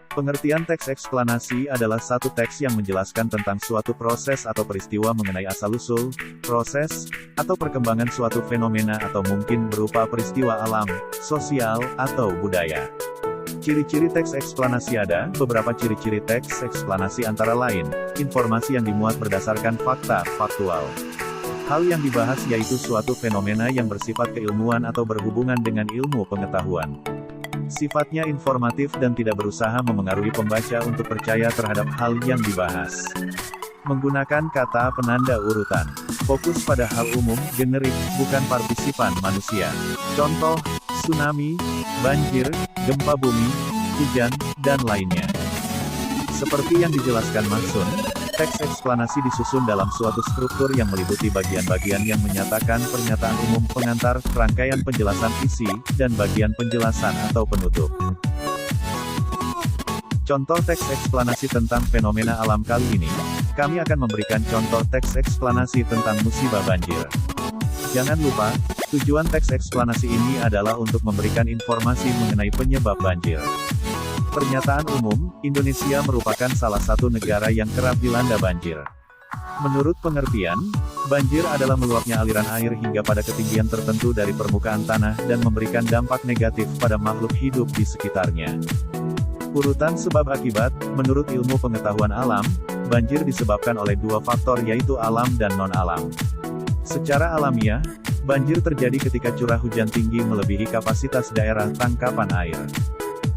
Pengertian teks eksplanasi adalah satu teks yang menjelaskan tentang suatu proses atau peristiwa mengenai asal-usul, proses, atau perkembangan suatu fenomena atau mungkin berupa peristiwa alam, sosial, atau budaya. Ciri-ciri teks eksplanasi ada, beberapa ciri-ciri teks eksplanasi antara lain, informasi yang dimuat berdasarkan fakta, faktual. Hal yang dibahas yaitu suatu fenomena yang bersifat keilmuan atau berhubungan dengan ilmu pengetahuan. Sifatnya informatif dan tidak berusaha memengaruhi pembaca untuk percaya terhadap hal yang dibahas. Menggunakan kata penanda urutan. Fokus pada hal umum, generik, bukan partisipan manusia. Contoh, tsunami, banjir, gempa bumi, hujan, dan lainnya. Seperti yang dijelaskan Masun, teks eksplanasi disusun dalam suatu struktur yang meliputi bagian-bagian yang menyatakan pernyataan umum, pengantar, rangkaian penjelasan isi, dan bagian penjelasan atau penutup. Contoh teks eksplanasi tentang fenomena alam kali ini, kami akan memberikan contoh teks eksplanasi tentang musibah banjir. Jangan lupa, tujuan teks eksplanasi ini adalah untuk memberikan informasi mengenai penyebab banjir. Pernyataan umum, Indonesia merupakan salah satu negara yang kerap dilanda banjir. Menurut pengertian, banjir adalah meluapnya aliran air hingga pada ketinggian tertentu dari permukaan tanah dan memberikan dampak negatif pada makhluk hidup di sekitarnya. Urutan sebab akibat, menurut ilmu pengetahuan alam, banjir disebabkan oleh dua faktor yaitu alam dan non-alam. Secara alamiah, banjir terjadi ketika curah hujan tinggi melebihi kapasitas daerah tangkapan air.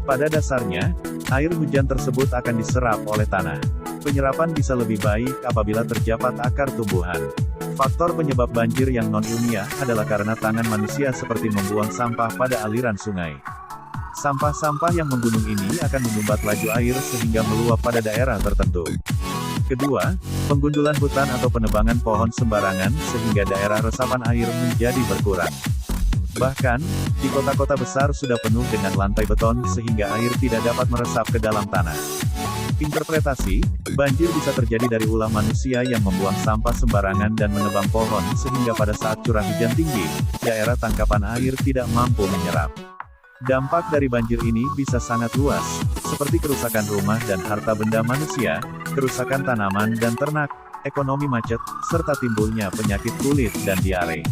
Pada dasarnya, air hujan tersebut akan diserap oleh tanah. Penyerapan bisa lebih baik apabila terdapat akar tumbuhan. Faktor penyebab banjir yang non-ilmiah adalah karena tangan manusia seperti membuang sampah pada aliran sungai. Sampah-sampah yang menggunung ini akan menyumbat laju air sehingga meluap pada daerah tertentu. Kedua, penggundulan hutan atau penebangan pohon sembarangan sehingga daerah resapan air menjadi berkurang. Bahkan, di kota-kota besar sudah penuh dengan lantai beton sehingga air tidak dapat meresap ke dalam tanah. Interpretasi, banjir bisa terjadi dari ulah manusia yang membuang sampah sembarangan dan menebang pohon sehingga pada saat curah hujan tinggi, daerah tangkapan air tidak mampu menyerap. Dampak dari banjir ini bisa sangat luas, seperti kerusakan rumah dan harta benda manusia, kerusakan tanaman dan ternak, ekonomi macet, serta timbulnya penyakit kulit dan diare.